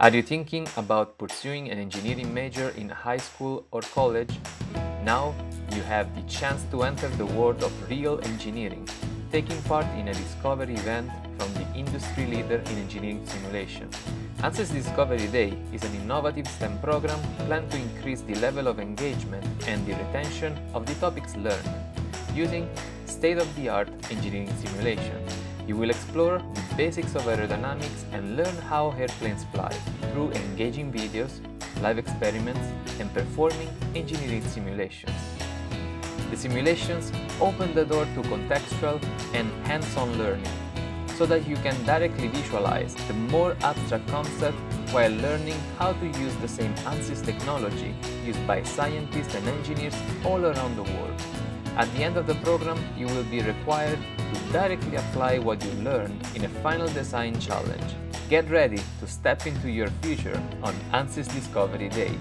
Are you thinking about pursuing an engineering major in high school or college? Now you have the chance to enter the world of real engineering, taking part in a discovery event from the industry leader in engineering simulation. ANSYS Discovery Day is an innovative STEM program planned to increase the level of engagement and the retention of the topics learned, using state-of-the-art engineering simulation. You will explore the basics of aerodynamics and learn how airplanes fly through engaging videos, live experiments, and performing engineering simulations. The simulations open the door to contextual and hands-on learning, so that you can directly visualize the more abstract concept while learning how to use the same ANSYS technology used by scientists and engineers all around the world. At the end of the program, you will be required to directly apply what you learned in a final design challenge. Get ready to step into your future on ANSYS Discovery Day.